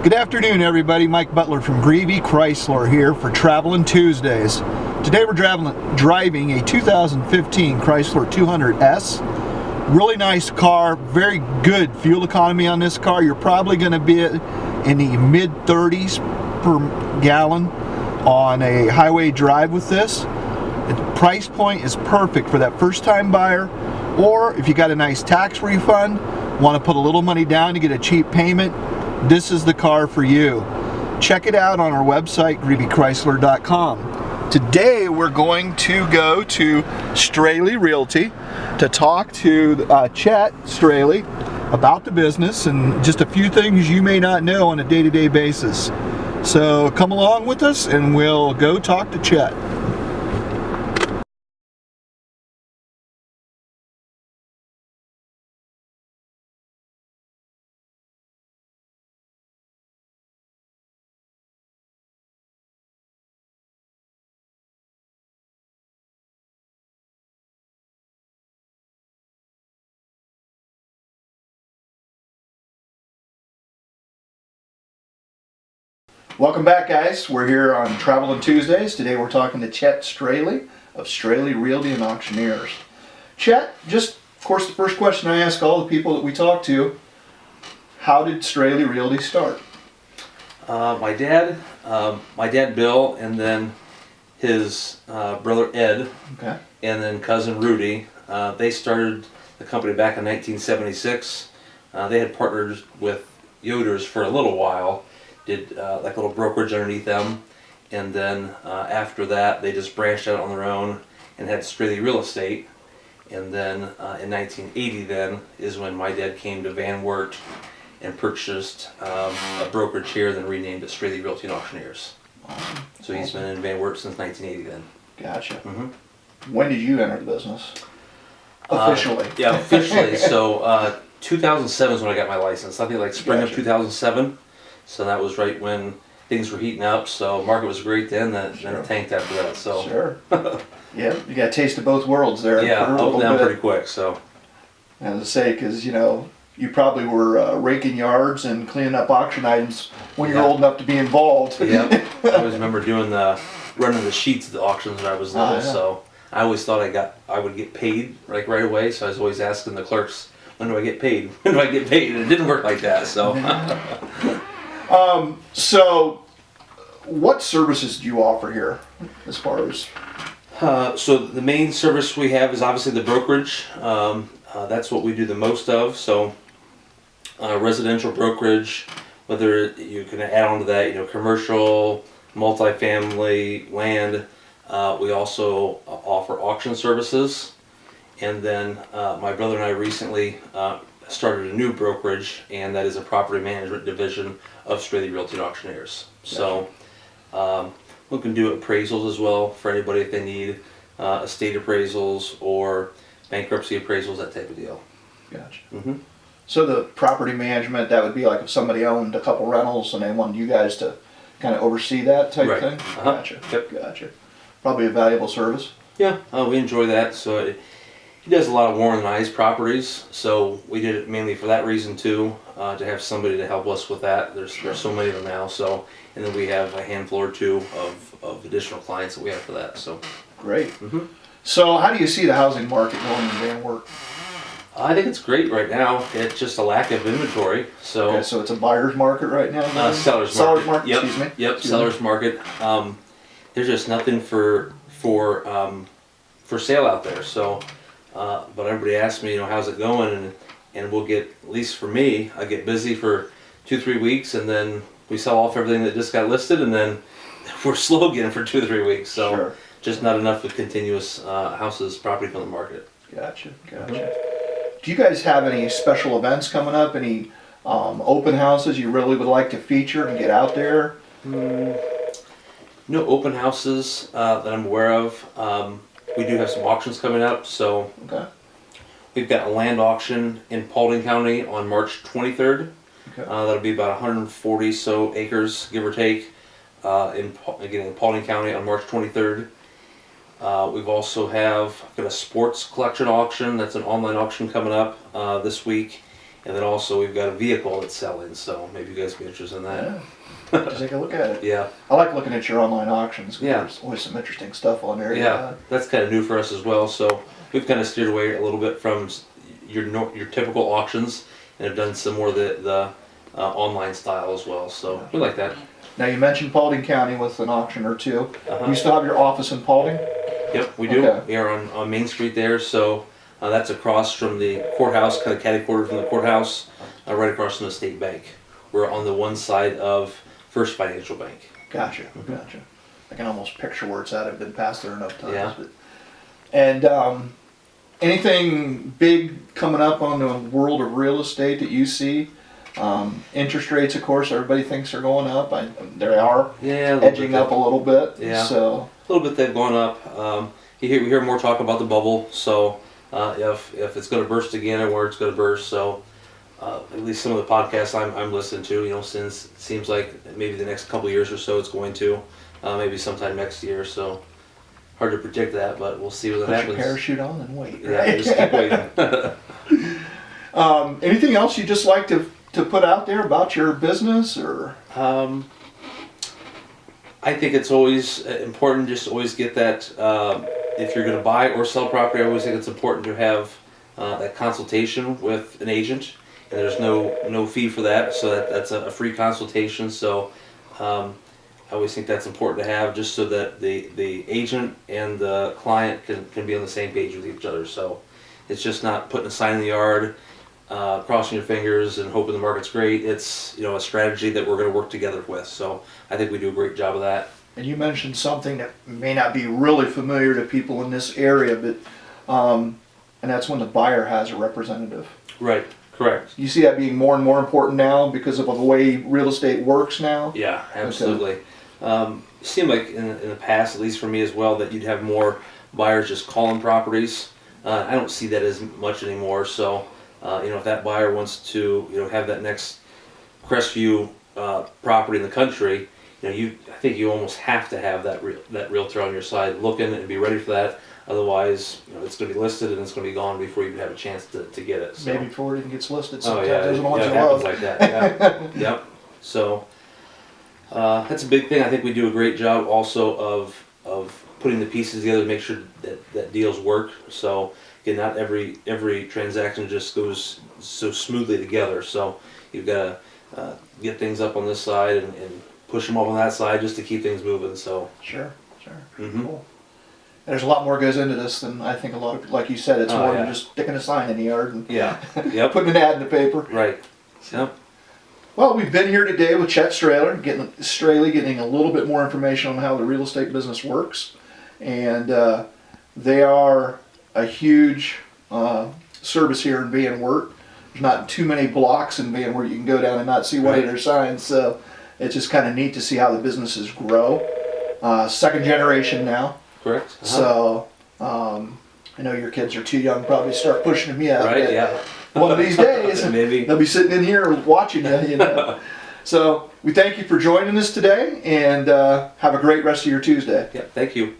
Good afternoon, everybody. Mike Butler from Greevy Chrysler here for Traveling Tuesdays. Today we're driving a 2015 Chrysler 200S. Really nice car, very good fuel economy on this car. You're probably going to be in the mid 30s per gallon on a highway drive with this. The price point is perfect for that first time buyer, or if you got a nice tax refund, want to put a little money down to get a cheap payment, this is the car for you. Check it out on our website, greevychrysler.com. Today we're going to go to Straley Realty to talk to Chet Straley about the business and just a few things you may not know on a day-to-day basis. So come along with us and we'll go talk to Chet. Welcome back, guys. We're here on Traveling Tuesdays. Today we're talking to Chet Straley of Straley Realty and Auctioneers. Chet, just of course the first question I ask all the people that we talk to, how did Straley Realty start? My dad Bill, and then his brother Ed, Okay. and then cousin Rudy. They started the company back in 1976. They had partnered with Yoder's for a little while, did like a little brokerage underneath them, and then after that they just branched out on their own and had Straley Real Estate. And then in 1980 then is when my dad came to Van Wert and purchased a brokerage here, then renamed it Straley Realty and Auctioneers. Awesome. So he's been in Van Wert since 1980 then. Gotcha. Mm-hmm. When did you enter the business? Officially. Yeah, officially. So 2007 is when I got my license. I think like spring of 2007. So that was right when things were heating up. So market was great then. Then it tanked after that. So Sure. Yeah, you got a taste of both worlds there. yeah, for a up little and down bit. pretty quick. So As I say, because you probably were raking yards and cleaning up auction items when you're Yeah. old enough to be involved. yeah, I always remember doing running the sheets at the auctions when I was little. Yeah. So I always thought I would get paid like right away. So I was always asking the clerks, when do I get paid? When do I get paid? And it didn't work like that. So. So, what services do you offer here, as far as? So the main service we have is obviously the brokerage. That's what we do the most of. So residential brokerage, whether you can add on to that, commercial, multifamily, land. We also offer auction services. And then my brother and I recently started a new brokerage, and that is a property management division of Straley Realty and Auctioneers. So we can do appraisals as well for anybody if they need estate appraisals or bankruptcy appraisals, that type of deal. Gotcha. Mm-hmm. So the property management, that would be like if somebody owned a couple rentals and they wanted you guys to kind of oversee that type Right. thing? Uh-huh. Gotcha. Yep. Gotcha. Probably a valuable service. Yeah, we enjoy that. So he does a lot of Warren and I's properties, so we did it mainly for that reason too, to have somebody to help us with that. There's so many of them now, so, and then we have a handful or two of additional clients that we have for that. So Great. mm-hmm. So how do you see the housing market going in Van Wert? I think it's great right now. It's just a lack of inventory. So Okay, so it's a buyer's market right now? then? seller's market. Seller's market, Yep. excuse me. Yep, Excuse seller's me. market. There's just nothing for sale out there. So, but everybody asks me, how's it going? And we'll get, at least for me, I get busy for 2-3 weeks, and then we sell off everything that just got listed, and then we're slow again for 2-3 weeks. So, Sure. just not enough of continuous houses, property on the market. Gotcha, gotcha. Do you guys have any special events coming up? Any open houses you really would like to feature and get out there? No open houses that I'm aware of. We do have some auctions coming up, so Okay. we've got a land auction in Paulding County on March 23rd. Okay. That'll be about 140 so acres, give or take, in Paulding County on March 23rd. We've also got a sports collection auction. That's an online auction coming up this week, And then also we've got a vehicle that's selling, so maybe you guys be interested in that. Yeah. Just take a look at it. Yeah. I like looking at your online auctions. 'Cause Yeah. There's always some interesting stuff on there. Yeah, that's kind of new for us as well. So we've kind of steered away a little bit from your typical auctions and have done some more of the online style as well. So we like that. Now you mentioned Paulding County with an auction or two. Uh-huh. You still have your office in Paulding? Yep, we do. Okay. We are on Main Street there. So that's across from the courthouse, kind of catty corner from the courthouse, right across from the state bank. We're on the one side of First Financial Bank. Gotcha, gotcha. I can almost picture where it's at. I've been past there enough times. Yeah. And anything big coming up on the world of real estate that you see? Interest rates, of course, everybody thinks are going up. They are edging up a little bit. Yeah. So a little bit they've gone up. We hear more talk about the bubble. So if it's going to burst again and where it's going to burst. So at least some of the podcasts I'm listening to, since it seems like maybe the next couple of years or so it's going to, maybe sometime next year. So hard to predict that, but we'll see what put happens. your parachute on and wait. Yeah, Right? just keep waiting. Anything else you just like to put out there about your business or? I think it's always important just to always get that, if you're going to buy or sell property, I always think it's important to have that consultation with an agent. And there's no fee for that, so that's a free consultation. So I always think that's important to have, just so that the agent and the client can be on the same page with each other. So it's just not putting a sign in the yard, crossing your fingers and hoping the market's great. It's a strategy that we're going to work together with. So I think we do a great job of that. And you mentioned something that may not be really familiar to people in this area, but and that's when the buyer has a representative. Right. Correct. You see that being more and more important now because of the way real estate works now? Yeah, absolutely. Seemed like in the past, at least for me as well, that you'd have more buyers just calling properties. I don't see that as much anymore. So, if that buyer wants to, have that next Crestview property in the country, I think you almost have to have that realtor on your side looking and be ready for that. Otherwise, it's going to be listed and it's going to be gone before you have a chance to get it. So. Maybe before it even gets listed. Oh Sometimes yeah, those are the ones it you happens love. like that. Yeah. Yep. So that's a big thing. I think we do a great job also of putting the pieces together to make sure that deals work. So again, not every transaction just goes so smoothly together. So you've got to get things up on this side and push them up on that side just to keep things moving. So Sure. Mhm. Cool. There's a lot more goes into this than I think a lot of, like you said, it's Oh, more yeah. than just sticking a sign in the yard and yeah, yep, putting an ad in the paper. right, yep. Well, we've been here today with Chet Straley, getting a little bit more information on how the real estate business works. And they are a huge service here in Van Wert. There's not too many blocks in Van Wert you can go down and not see one of their signs. So it's just kind of neat to see how the businesses grow. Second generation now. Correct. Uh-huh. So I know your kids are too young probably to start pushing them yet. Right, but yeah. One of these days, Maybe. they'll be sitting in here watching you. So we thank you for joining us today, and have a great rest of your Tuesday. Yeah, thank you.